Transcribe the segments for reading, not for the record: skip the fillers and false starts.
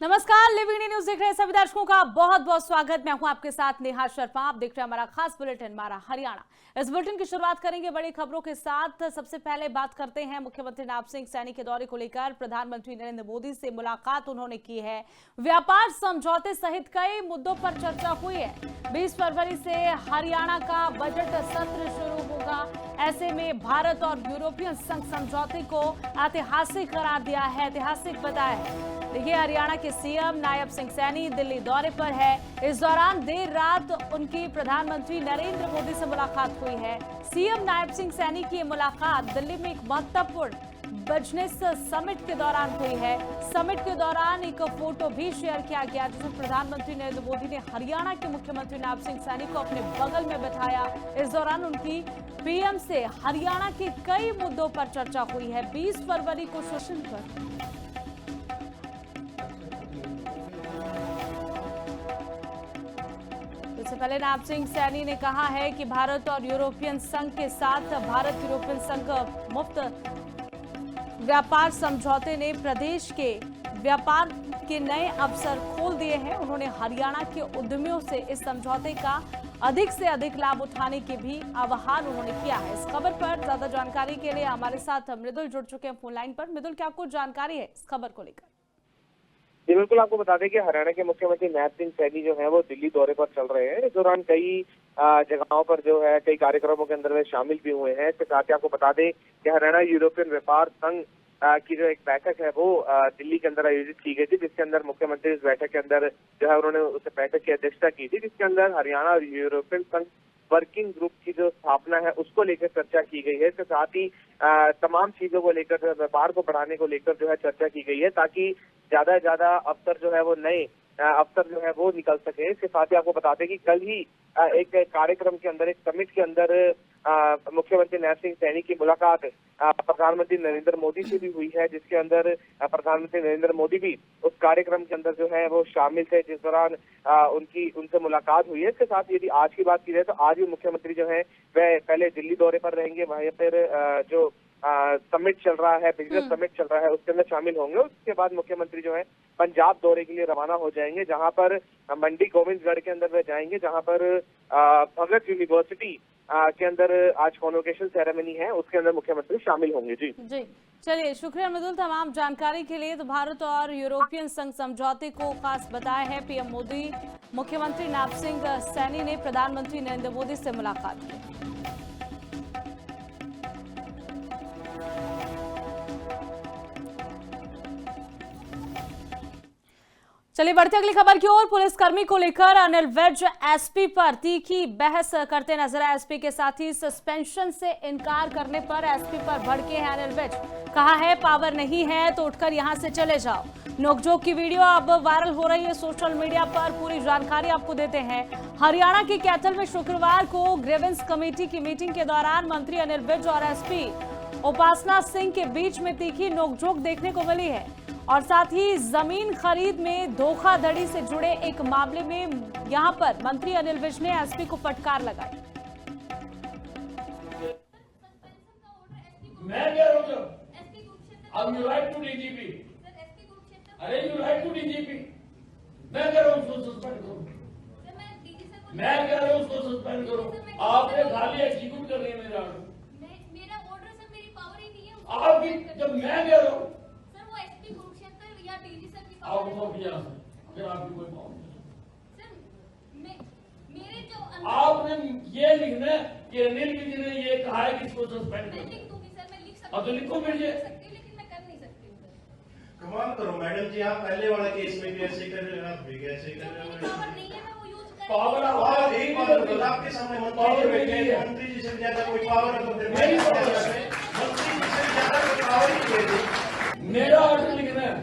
नमस्कार, live India news देख रहे सभी दर्शकों का बहुत बहुत स्वागत। मैं हूं आपके साथ नेहा शर्मा। आप देख रहे हैं हमारा खास बुलेटिन मारा हरियाणा। इस बुलेटिन की शुरुआत करेंगे बड़ी खबरों के साथ। सबसे पहले बात करते हैं मुख्यमंत्री नायब सिंह सैनी के दौरे को लेकर। प्रधानमंत्री नरेंद्र मोदी से मुलाकात उन्होंने की है। व्यापार समझौते सहित कई मुद्दों पर चर्चा हुई है। 20 फरवरी से हरियाणा का बजट सत्र शुरू होगा। ऐसे में भारत और यूरोपियन संघ समझौते को ऐतिहासिक करार दिया है, ऐतिहासिक बताया है। देखिए, हरियाणा के सीएम नायब सिंह सैनी दिल्ली दौरे पर है। इस दौरान देर रात उनकी प्रधानमंत्री नरेंद्र मोदी से मुलाकात हुई है। सीएम नायब सिंह सैनी की मुलाकात दिल्ली में एक महत्वपूर्ण बिजनेस समिट के दौरान हुई है। समिट के दौरान एक फोटो भी शेयर किया गया जिसमें प्रधानमंत्री नरेंद्र मोदी ने हरियाणा के मुख्यमंत्री नायब सिंह सैनी को अपने बगल में बैठाया। इस दौरान उनकी पीएम से हरियाणा के कई मुद्दों पर चर्चा हुई है। 20 फरवरी को सेशन पर इससे पहले नायब सिंह सैनी ने कहा है कि भारत और यूरोपियन संघ के साथ भारत यूरोपियन संघ मुफ्त व्यापार समझौते ने प्रदेश के व्यापार के नए अवसर खोल दिए हैं। उन्होंने हरियाणा के उद्यमियों से इस समझौते का अधिक से अधिक लाभ उठाने के भी आह्वान उन्होंने किया है। इस खबर पर ज्यादा जानकारी के लिए हमारे साथ मृदुल जुड़ चुके हैं फोन लाइन पर। मृदुल, क्या कुछ जानकारी है इस खबर को लेकर? जी बिल्कुल, आपको बता दें कि हरियाणा के मुख्यमंत्री नायब सिंह सैनी जो है वो दिल्ली दौरे पर चल रहे हैं। इस दौरान कई जगहों पर जो है कई कार्यक्रमों के अंदर वे शामिल भी हुए हैं। इसके साथ ही आपको बता दें कि हरियाणा यूरोपियन व्यापार संघ की जो एक बैठक है वो दिल्ली के अंदर आयोजित की गई थी, जिसके अंदर मुख्यमंत्री इस बैठक के अंदर जो है उन्होंने उस बैठक की अध्यक्षता की थी, जिसके अंदर हरियाणा और यूरोपियन संघ वर्किंग ग्रुप की जो स्थापना है उसको लेकर चर्चा की गई है। इसके साथ ही तमाम चीजों को लेकर व्यापार को बढ़ाने को लेकर जो है चर्चा की गई है, ताकि ज्यादा से ज्यादा अवसर जो है वो नए अवसर जो है वो निकल सके। इसके साथ ही आपको बताते हैं कि कल ही एक कार्यक्रम के अंदर, एक समिट के अंदर मुख्यमंत्री नायब सिंह सैनी की मुलाकात प्रधानमंत्री नरेंद्र मोदी से भी हुई है, जिसके अंदर प्रधानमंत्री नरेंद्र मोदी भी उस कार्यक्रम के अंदर जो है वो शामिल थे, जिस दौरान उनसे मुलाकात हुई है। इसके साथ यदि आज की बात की जाए तो आज भी मुख्यमंत्री जो है वह पहले दिल्ली दौरे पर रहेंगे, वहीं पर जो समिट चल रहा है, बिजनेस समिट चल रहा है, उसके अंदर शामिल होंगे। उसके बाद मुख्यमंत्री जो है पंजाब दौरे के लिए रवाना हो जाएंगे, जहां पर मंडी गोविंदगढ़ के अंदर वे जाएंगे, जहां पर भगत यूनिवर्सिटी के अंदर आज कॉन्वोकेशन सेरेमनी है, उसके अंदर मुख्यमंत्री शामिल होंगे। जी चलिए, शुक्रिया मृदुल तमाम जानकारी के लिए। तो भारत और यूरोपियन संघ समझौते को खास बताया है पीएम मोदी। मुख्यमंत्री नायब सिंह सैनी ने प्रधानमंत्री नरेंद्र मोदी से मुलाकात की। चलिए बढ़ते अगली खबर की ओर। पुलिसकर्मी को लेकर अनिल विज एसपी पर तीखी बहस करते नजर आए। एसपी के साथ ही सस्पेंशन से इनकार करने पर एसपी पर भड़के हैं अनिल विज। कहा है पावर नहीं है तो उठकर यहां से चले जाओ। नोकझोंक की वीडियो अब वायरल हो रही है सोशल मीडिया पर। पूरी जानकारी आपको देते हैं। हरियाणा के कैथल में शुक्रवार को ग्रीवेंस कमेटी की मीटिंग के दौरान मंत्री अनिल विज और एसपी उपासना सिंह के बीच में तीखी नोकझोंक देखने को मिली है। और साथ ही जमीन खरीद में धोखाधड़ी से जुड़े एक मामले में यहां पर मंत्री अनिल विज ने एसपी को फटकार लगाई। मैं कह रहा हूं अब यू राइट टू डीजीपी, अरे यू राइट टू डीजीपी, मैं कह रहा हूं उसको सस्पेंड करो, मैं कह रहा हूं उसको सस्पेंड करो। आपने खाली एग्जीक्यूट कर रही है मेरा ऑर्डर सर, मेरी पावर ही नहीं है आपकी। जब मैं कह रहा हूं आप फिर आपकी कोई पावर नहीं। आपने ये लिखना है कि अनिल विज ने ये कहा है कि इसको सस्पेंड करो। अब तो लिखो फिर ये, लेकिन मैं कर नहीं सकती हूँ। कमाल करो मैडम जी, आप पहले वाला केस में भी ऐसे कर रहे हो, आप भी ऐसे कर रहे हो। पावर नहीं है, मैं वो यूज कर पावर एक बार आपके सामने मंत्री जी से ज्यादा कोई पावर है तो फिर मेरी मंत्री जी से ज्यादा कोई पावर ही नहीं। मेरा ऑर्डर लिखना है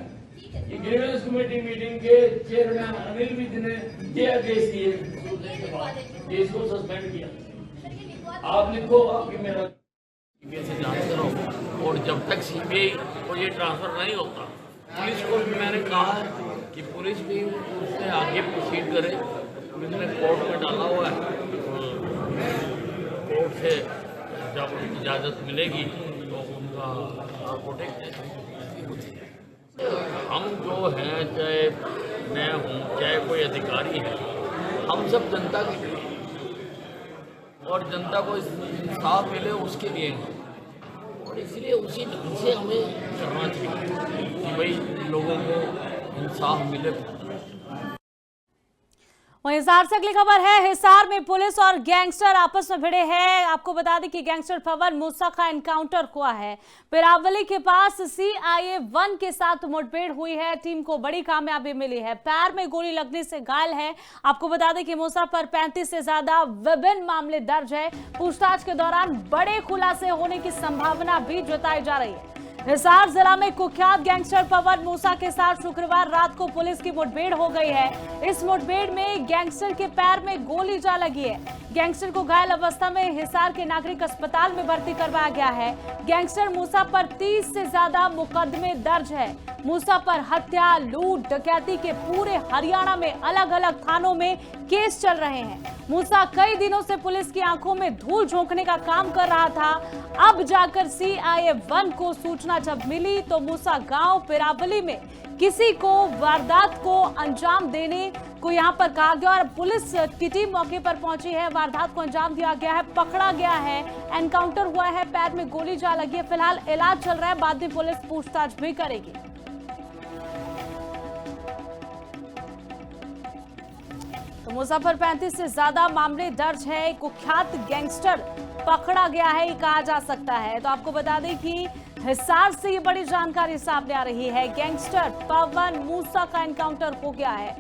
कि ग्रीवेंस कमेटी मीटिंग के चेयरमैन अनिल विज ने ये आदेश दिए के बाद इसको सस्पेंड किया। आप लिखो, आपकी मेरा से जांच करो। और जब तक सीबीआई को ये ट्रांसफर नहीं होता, पुलिस को भी मैंने कहा है कि पुलिस भी उससे आगे प्रोसीड करे। पुलिस ने कोर्ट में डाला हुआ है, कोर्ट से जब इजाज़त मिलेगी तो उनका प्रोटेक्ट है। हम जो हैं, चाहे मैं हूँ, चाहे कोई अधिकारी है, हम सब जनता के लिए और जनता को इंसाफ मिले उसके लिए हैं। और इसलिए उसी ढंग से हमें करना चाहिए कि भाई लोगों को इंसाफ मिले। वहीं हिसार से अगली खबर है। हिसार में पुलिस और गैंगस्टर आपस में भिड़े हैं। आपको बता दें कि गैंगस्टर पवन मूसा का एनकाउंटर हुआ है। पिरावली के पास CIA 1 के साथ मुठभेड़ हुई है। टीम को बड़ी कामयाबी मिली है। पैर में गोली लगने से घायल है। आपको बता दें कि मूसा पर 35 से ज्यादा विभिन्न मामले दर्ज है। पूछताछ के दौरान बड़े खुलासे होने की संभावना भी जताई जा रही है। हिसार जिला में कुख्यात गैंगस्टर पवन मूसा के साथ शुक्रवार रात को पुलिस की मुठभेड़ हो गई है। इस मुठभेड़ में गैंगस्टर के पैर में गोली जा लगी है। गैंगस्टर को घायल अवस्था में हिसार के नागरिक अस्पताल में भर्ती करवाया गया है। गैंगस्टर मूसा पर 30 से ज्यादा मुकदमे दर्ज है। मूसा पर हत्या, लूट, डकैती के पूरे हरियाणा में अलग अलग थानों में केस चल रहे हैं। मूसा कई दिनों से पुलिस की आंखों में धूल झोंकने का काम कर रहा था। अब जाकर CIA 1 को सूचना जब मिली तो मूसा गांव पिरावली में किसी को वारदात को अंजाम देने को यहां पर कहा गया और पुलिस की टीम मौके पर पहुंची है। वारदात को अंजाम दिया गया है, पकड़ा गया है, एनकाउंटर हुआ है, पैर में गोली जा लगी है। फिलहाल इलाज चल रहा है, बाद में पुलिस पूछताछ भी करेगी। तो मूसा पर 35 से ज्यादा मामले दर्ज है। कुख्यात गैंगस्टर पकड़ा गया है, ये कहा जा सकता है। तो आपको बता दें कि हिसार से ये बड़ी जानकारी सामने आ रही है। गैंगस्टर पवन मूसा का एनकाउंटर हो गया है।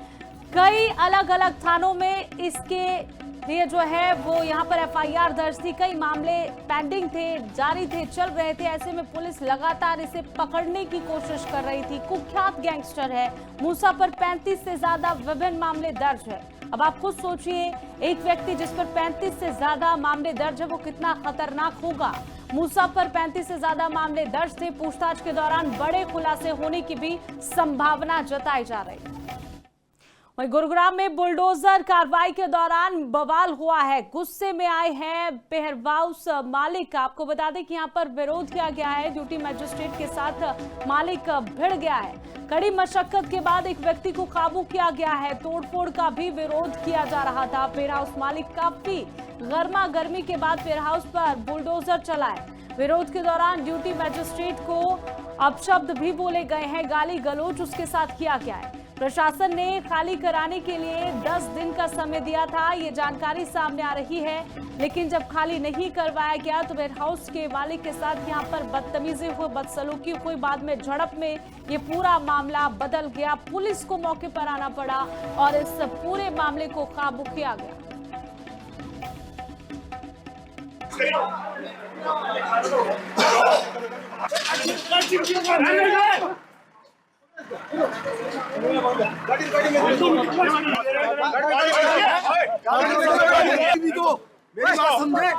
कई अलग अलग थानों में इसके लिए जो है वो यहाँ पर FIR दर्ज थी। कई मामले पेंडिंग थे, जारी थे, चल रहे थे। ऐसे में पुलिस लगातार इसे पकड़ने की कोशिश कर रही थी। कुख्यात गैंगस्टर है। मूसा पर 35 से ज्यादा विभिन्न मामले दर्ज है। अब आप खुद सोचिए, एक व्यक्ति जिस पर 35 से ज्यादा मामले दर्ज है वो कितना खतरनाक होगा। मूसा पर 35 से ज्यादा मामले दर्ज थे। पूछताछ के दौरान बड़े खुलासे होने की भी संभावना जताई जा रही है। वहीं गुरुग्राम में बुलडोजर कार्रवाई के दौरान बवाल हुआ है। गुस्से में आए हैं वेयर हाउस मालिक। आपको बता दें कि यहां पर विरोध किया गया है। ड्यूटी मजिस्ट्रेट के साथ मालिक भिड़ गया है। कड़ी मशक्कत के बाद एक व्यक्ति को काबू किया गया है। तोड़फोड़ का भी विरोध किया जा रहा था। वेयर हाउस मालिक काफी गर्मा गर्मी के बाद वेयर हाउस पर बुलडोजर चलाए। विरोध के दौरान ड्यूटी मजिस्ट्रेट को अपशब्द भी बोले गए हैं। गाली गलौज उसके साथ किया गया है। प्रशासन ने खाली कराने के लिए 10 दिन का समय दिया था, ये जानकारी सामने आ रही है। लेकिन जब खाली नहीं करवाया गया तो वेयर हाउस के मालिक के साथ यहां पर बदतमीजी हुई, बदसलूकी हुई। बाद में झड़प में ये पूरा मामला बदल गया। पुलिस को मौके पर आना पड़ा और इस पूरे मामले को काबू किया गया। मेरी बात समझे।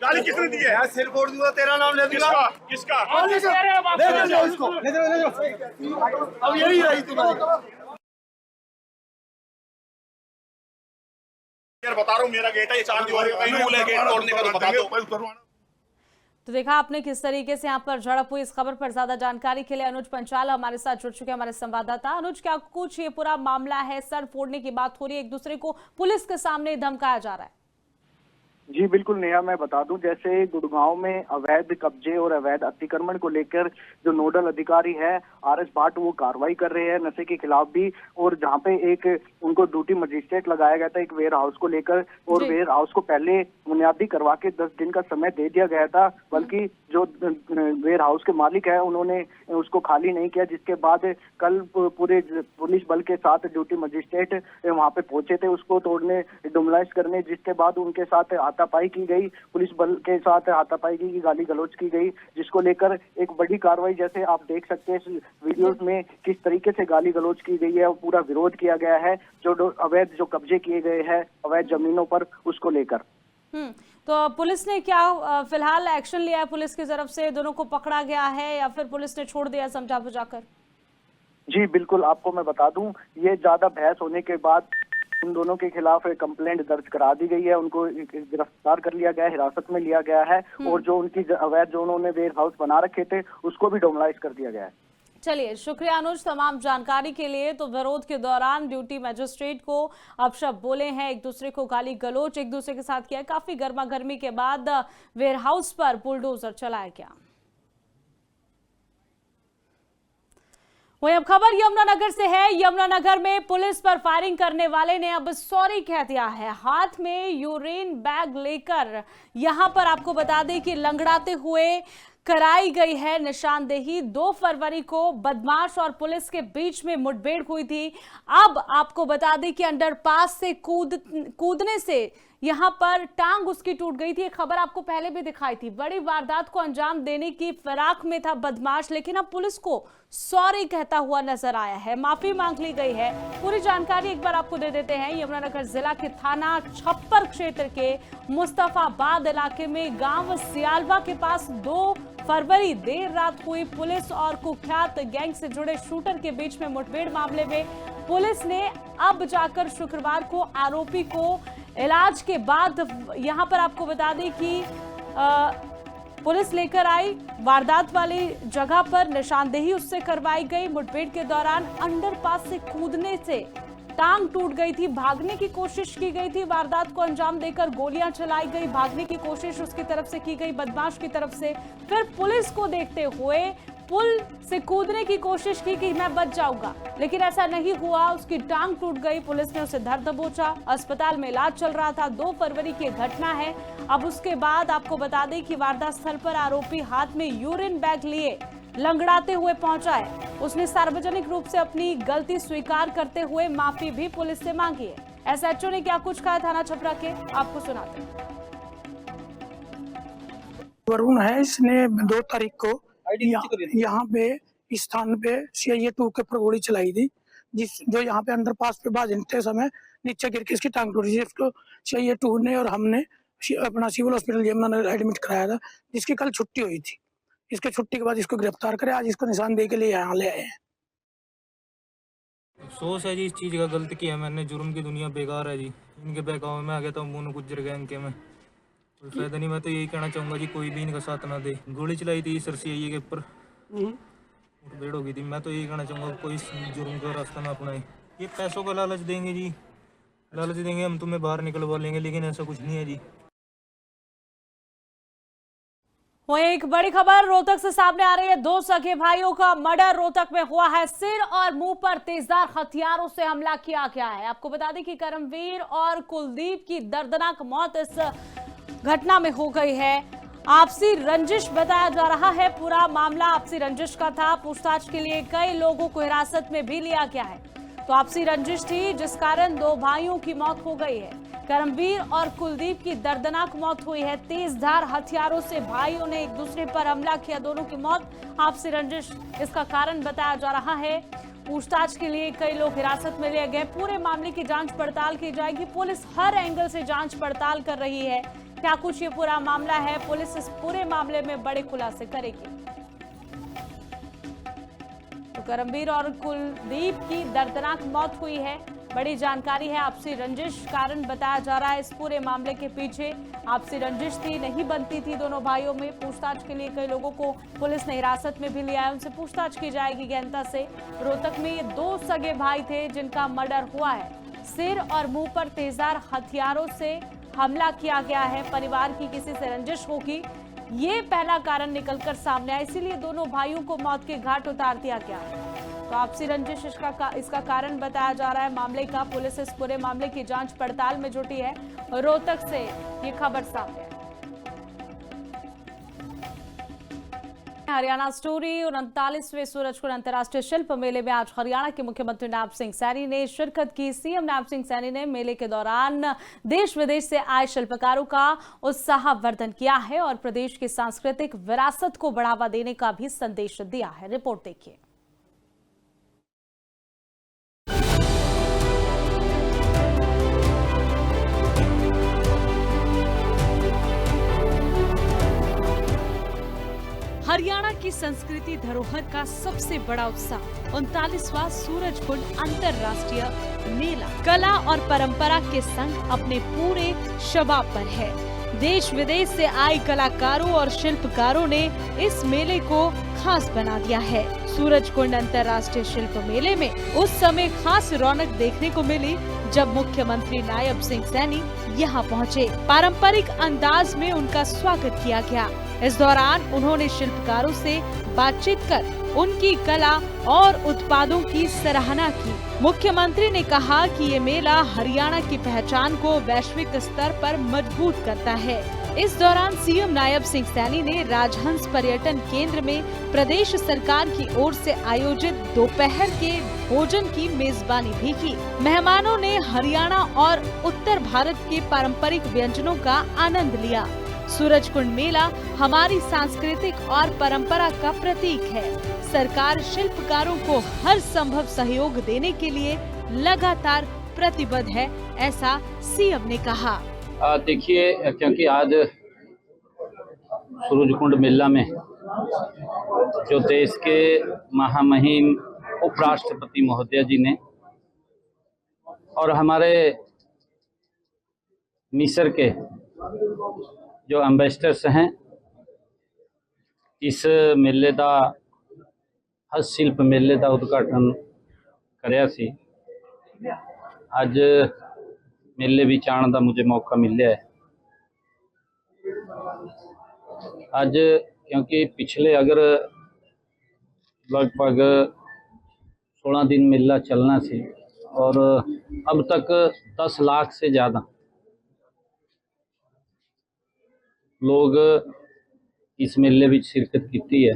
गाली किसने दी है? मैं सिर फोड़ दूंगा, तेरा नाम ले दूंगा। किसका? ले जाओ इसको, ले जाओ। अब यही रही तुम्हारी। यार बता रहा हूँ, मेरा गेट है, ये 4 दीवारी का रूल है गेट तोड़ने का, तो बता दो। तो देखा आपने किस तरीके से यहाँ पर झड़प हुई। इस खबर पर ज्यादा जानकारी के लिए अनुज पंचाल हमारे साथ जुड़ चुके हैं, हमारे संवाददाता। अनुज, क्या कुछ ये पूरा मामला है? सर फोड़ने की बात हो रही है, एक दूसरे को पुलिस के सामने धमकाया जा रहा है। जी बिल्कुल नेहा, मैं बता दूं, जैसे गुड़गांव में अवैध कब्जे और अवैध अतिक्रमण को लेकर जो नोडल अधिकारी है RS भाट, वो कार्रवाई कर रहे हैं नशे के खिलाफ भी। और जहां पे एक उनको ड्यूटी मजिस्ट्रेट लगाया गया था एक वेयर हाउस को लेकर, और वेयर हाउस को पहले बुनियादी करवा के 10 दिन का समय दे दिया गया था। बल्कि जो वेयर हाउस के मालिक है उन्होंने उसको खाली नहीं किया, जिसके बाद कल पूरे पुलिस बल के साथ ड्यूटी मजिस्ट्रेट वहां पे पहुंचे थे उसको तोड़ने, डिमोलाइज करने। जिसके बाद उनके साथ हाथापाई की गई, पुलिस बल के साथ हाथापाई की, गाली गलौज की गई, जिसको लेकर एक बड़ी कार्रवाई, जैसे आप देख सकते हैं इस वीडियोस में किस तरीके से गाली गलौज की गई है और पूरा विरोध किया गया है जो अवैध जो कब्जे किए गए हैं अवैध जमीनों पर, उसको लेकर। तो पुलिस ने क्या फिलहाल एक्शन लिया है? पुलिस की तरफ से दोनों को पकड़ा गया है या फिर पुलिस ने छोड़ दिया समझा बुझाकर? जी बिल्कुल, आपको मैं बता दूं, ये ज्यादा बहस होने के बाद उन दोनों के खिलाफ एक कंप्लेंट दर्ज करा दी गई है। उनको गिरफ्तार कर लिया गया है, हिरासत में लिया गया है। और जो उनकी अवैध जो उन्होंने वेयर हाउस बना रखे थे उसको भी डिमोलाइज कर दिया गया है। चलिए, शुक्रिया अनुज तमाम जानकारी के लिए। तो विरोध के दौरान ड्यूटी मजिस्ट्रेट को अपशब्द बोले हैं, एक दूसरे को गाली गलौज एक दूसरे के साथ किया। काफी गर्मा गर्मी के बाद वेयरहाउस पर बुलडोजर चलाया गया। वहीं अब खबर यमुनानगर से है। यमुनानगर में पुलिस पर फायरिंग करने वाले ने अब सॉरी कह दिया है। हाथ में यूरिन बैग लेकर यहां पर आपको बता दें कि लंगड़ाते हुए कराई गई है निशानदेही। 2 फरवरी को बदमाश और पुलिस के बीच में मुठभेड़ हुई थी। अब आपको बता दें कि अंडरपास से कूदने से यहां पर टांग उसकी टूट गई थी। एक खबर आपको पहले भी दिखाई थी। बड़ी वारदात को अंजाम देने की फिराक में था बदमाश, लेकिन अब पुलिस को सॉरी कहता हुआ नजर आया है, माफी मांग ली गई है। पूरी जानकारी एक बार आपको दे देते हैं। यमुनानगर जिला के थाना छप्पर क्षेत्र के मुस्तफाबाद इलाके में गांव सियालवा के पास 2 फरवरी देर रात हुई पुलिस और कुख्यात गैंग से जुड़े शूटर के बीच में मुठभेड़ मामले में पुलिस ने अब जाकर शुक्रवार को आरोपी को इलाज के बाद यहां पर आपको बता दें कि पुलिस लेकर आई। वारदात वाली जगह पर निशानदेही उससे करवाई गई। मुठभेड़ के दौरान अंडरपास से कूदने से टांग टूट गई थी। भागने की कोशिश की गई थी। वारदात को अंजाम देकर गोलियां चलाई गई। भागने की कोशिश उसकी तरफ से की गई, बदमाश की तरफ से। फिर पुलिस को देखते हुए पुल से कूदने की कोशिश की कि मैं बच जाऊंगा, लेकिन ऐसा नहीं हुआ। उसकी टांग टूट गई। पुलिस ने उसे धर दबोचा। अस्पताल में इलाज चल रहा था। 2 फरवरी की घटना है। अब उसके बाद आपको बता दें कि वारदात स्थल पर आरोपी हाथ में यूरिन बैग लिए लंगड़ाते हुए पहुंचा है। उसने सार्वजनिक रूप से अपनी गलती स्वीकार करते हुए माफी भी पुलिस से मांगी है। एसएचओ ने क्या कुछ कहा थाना छपरा के, आपको सुनाते हैं। वरुण है, इसने 2 तारीख को यहाँ पे इस स्थान पे CIA 2 के ऊपर गोली चलाई थी, जो यहाँ पे अंडरपास पे भागते समय नीचे गिर के इसकी टांग टूटी थी। इसको CIA 2 ने और हमने अपना सिविल हॉस्पिटल यमुनानगर एडमिट कराया था, जिसकी कल छुट्टी हुई थी। इसके छुट्टी के बाद इसको गिरफ्तार करे, आज इसको निशानदेही के लिए यहाँ ले आए हैं। अफसोस है जी इस चीज़ का, गलत किया मैंने। जुर्म की दुनिया बेकार है जी। इनके बहकावे में आ गया था मोनू गुज्जर गैंग के में। कोई फायदा नहीं। मैं तो यही कहना चाहूँगा जी, कोई भी इनका साथ ना दे। गोली चलाई थी सर CIA के ऊपर, मुठभेड़ हो गई थी। मैं तो यही कहना चाहूँगा कोई जुर्म का रास्ता ना अपनाए। ये पैसों का लालच देंगे जी, लालच देंगे हम तुम्हें बाहर निकलवा लेंगे, लेकिन ऐसा कुछ नहीं है जी। वहीं एक बड़ी खबर रोहतक से सामने आ रही है। 2 सगे भाइयों का मर्डर रोहतक में हुआ है। सिर और मुंह पर तेजधार हथियारों से हमला किया गया है। आपको बता दें कि करमवीर और कुलदीप की दर्दनाक मौत इस घटना में हो गई है। आपसी रंजिश बताया जा रहा है। पूरा मामला आपसी रंजिश का था। पूछताछ के लिए कई लोगों को हिरासत में भी लिया गया है। तो आपसी रंजिश थी, जिस कारण 2 भाइयों की मौत हो गई है। करमवीर और कुलदीप की दर्दनाक मौत हुई है। तेजधार हथियारों से भाइयों ने एक दूसरे पर हमला किया। दोनों की मौत आपसी रंजिश इसका कारण बताया जा रहा है। पूछताछ के लिए कई लोग हिरासत में लिए गए। पूरे मामले की जांच पड़ताल की जाएगी। पुलिस हर एंगल से जांच पड़ताल कर रही है। क्या कुछ ये पूरा मामला है, पुलिस इस पूरे मामले में बड़े खुलासे करेगी। तो करमवीर और कुलदीप की दर्दनाक मौत हुई है। बड़ी जानकारी है। आपसी रंजिश कारण बताया जा रहा है। इस पूरे मामले के पीछे आपसी रंजिश थी, नहीं बनती थी दोनों भाइयों में। पूछताछ के लिए कई लोगों को पुलिस ने हिरासत में भी लिया है। उनसे पूछताछ की जाएगी गहनता से। रोहतक में ये 2 सगे भाई थे जिनका मर्डर हुआ है। सिर और मुंह पर तेजधार हथियारों से हमला किया गया है। परिवार की किसी से रंजिश होगी, ये पहला कारण निकलकर सामने आया, इसीलिए दोनों भाइयों को मौत के घाट उतार दिया गया है। तो आपसी रंजिश इसका कारण बताया जा रहा है मामले का। पुलिस इस पूरे मामले की जांच पड़ताल में जुटी है। रोहतक से ये खबर सामने है। हरियाणा स्टोरी। 39वें सूरजकुंड अंतर्राष्ट्रीय शिल्प मेले में आज हरियाणा के मुख्यमंत्री नायब सिंह सैनी ने शिरकत की। सीएम नायब सिंह सैनी ने मेले के दौरान देश विदेश से आए शिल्पकारों का उत्साहवर्धन किया है और प्रदेश की सांस्कृतिक विरासत को बढ़ावा देने का भी संदेश दिया है। रिपोर्ट देखिए। हरियाणा की संस्कृति धरोहर का सबसे बड़ा उत्सव 39वां सूरजकुंड अंतर्राष्ट्रीय मेला कला और परंपरा के संग अपने पूरे शबाब पर है। देश विदेश से आए कलाकारों और शिल्पकारों ने इस मेले को खास बना दिया है। सूरजकुंड अंतर्राष्ट्रीय शिल्प मेले में उस समय खास रौनक देखने को मिली जब मुख्यमंत्री नायब सिंह सैनी यहाँ पहुँचे। पारंपरिक अंदाज में उनका स्वागत किया गया। इस दौरान उन्होंने शिल्पकारों से बातचीत कर उनकी कला और उत्पादों की सराहना की। मुख्यमंत्री ने कहा कि ये मेला हरियाणा की पहचान को वैश्विक स्तर पर मजबूत करता है। इस दौरान सीएम नायब सिंह सैनी ने राजहंस पर्यटन केंद्र में प्रदेश सरकार की ओर से आयोजित दोपहर के भोजन की मेजबानी भी की। मेहमानों ने हरियाणा और उत्तर भारत के पारंपरिक व्यंजनों का आनंद लिया। सूरजकुंड मेला हमारी सांस्कृतिक और परंपरा का प्रतीक है। सरकार शिल्पकारों को हर संभव सहयोग देने के लिए लगातार प्रतिबद्ध है, ऐसा सीएम ने कहा। देखिए, क्योंकि आज सूरजकुंड मेला में जो देश के महामहिम उपराष्ट्रपति महोदय जी ने और हमारे मिस्र के जो एम्बेसडर्स हैं, इस मेले का हस्तशिल्प मेले का उद्घाटन कराया सी। अज मेले भी आने का मुझे मौका मिले है। अज क्योंकि पिछले अगर लगभग 16 दिन मेला चलना सी और अब तक 10 लाख से ज़्यादा लोग इस मेले में शिरकत की है।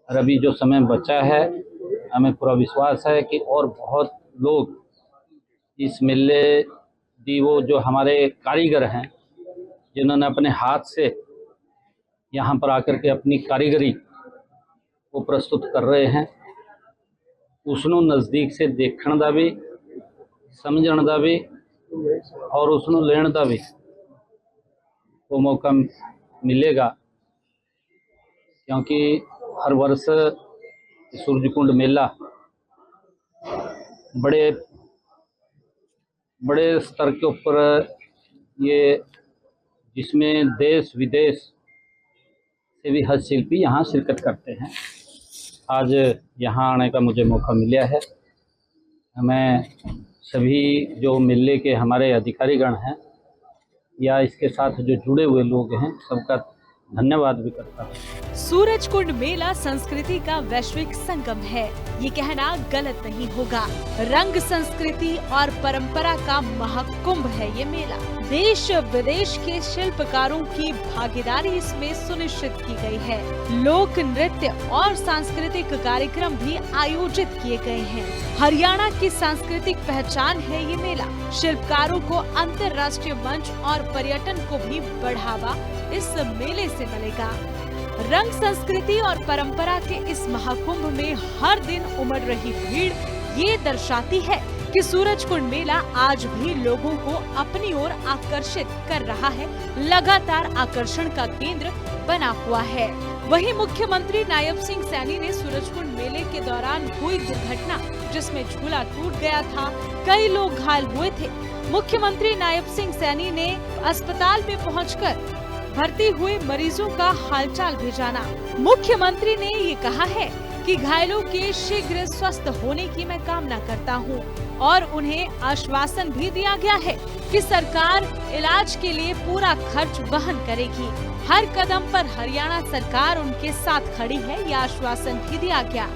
और अभी जो समय बचा है, हमें पूरा विश्वास है कि और बहुत लोग इस मेले दी, वो जो हमारे कारीगर हैं जिन्होंने अपने हाथ से यहाँ पर आकर के अपनी कारीगरी वो प्रस्तुत कर रहे हैं, उसनों नज़दीक से देखने का भी, समझने का भी और उसनों लेने का भी वो मौका मिलेगा। क्योंकि हर वर्ष सूरजकुंड मेला बड़े स्तर के ऊपर ये, जिसमें देश विदेश से भी हस्तशिल्पी यहाँ शिरकत करते हैं। आज यहाँ आने का मुझे मौका मिला है। मैं सभी जो मेले के हमारे अधिकारीगण हैं या इसके साथ जो जुड़े हुए लोग हैं, सबका धन्यवाद भी करता हूँ। सूरजकुंड मेला संस्कृति का वैश्विक संगम है, ये कहना गलत नहीं होगा। रंग, संस्कृति और परंपरा का महाकुंभ है ये मेला। देश विदेश के शिल्पकारों की भागीदारी इसमें सुनिश्चित की गई है। लोक नृत्य और सांस्कृतिक कार्यक्रम भी आयोजित किए गए हैं। हरियाणा की सांस्कृतिक पहचान है ये मेला। शिल्पकारों को अंतर्राष्ट्रीय मंच और पर्यटन को भी बढ़ावा इस मेले से मिलेगा। रंग, संस्कृति और परंपरा के इस महाकुंभ में हर दिन उमड़ रही भीड़ ये दर्शाती है कि सूरजकुंड मेला आज भी लोगों को अपनी ओर आकर्षित कर रहा है, लगातार आकर्षण का केंद्र बना हुआ है। वहीं मुख्यमंत्री नायब सिंह सैनी ने सूरजकुंड मेले के दौरान हुई दुर्घटना, जिसमें झूला टूट गया था, कई लोग घायल हुए थे, मुख्यमंत्री नायब सिंह सैनी ने अस्पताल में पहुंचकर भर्ती हुए मरीजों का हालचाल भी जाना। मुख्यमंत्री ने ये कहा है कि घायलों के शीघ्र स्वस्थ होने की मैं कामना करता हूं और उन्हें आश्वासन भी दिया गया है कि सरकार इलाज के लिए पूरा खर्च वहन करेगी। हर कदम पर हरियाणा सरकार उनके साथ खड़ी है, यह आश्वासन भी दिया गया।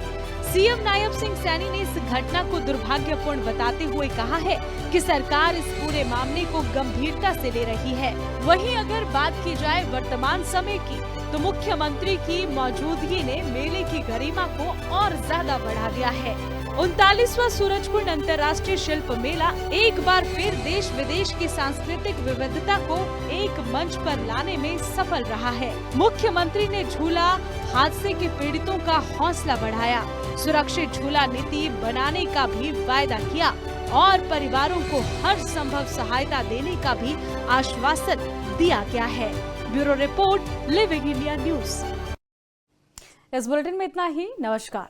सीएम नायब सिंह सैनी ने इस घटना को दुर्भाग्यपूर्ण बताते हुए कहा है कि सरकार इस पूरे मामले को गंभीरता से ले रही है। वहीं अगर बात की जाए वर्तमान समय की, तो मुख्यमंत्री की मौजूदगी ने मेले की गरिमा को और ज्यादा बढ़ा दिया है। 39वां सूरजकुंड अंतर्राष्ट्रीय शिल्प मेला एक बार फिर देश विदेश की सांस्कृतिक विविधता को एक मंच पर लाने में सफल रहा है। मुख्यमंत्री ने झूला हादसे के पीड़ितों का हौसला बढ़ाया, सुरक्षित झूला नीति बनाने का भी वायदा किया और परिवारों को हर संभव सहायता देने का भी आश्वासन दिया गया है। Bureau report, living India news. इस बुलेटिन में इतना ही। नमस्कार।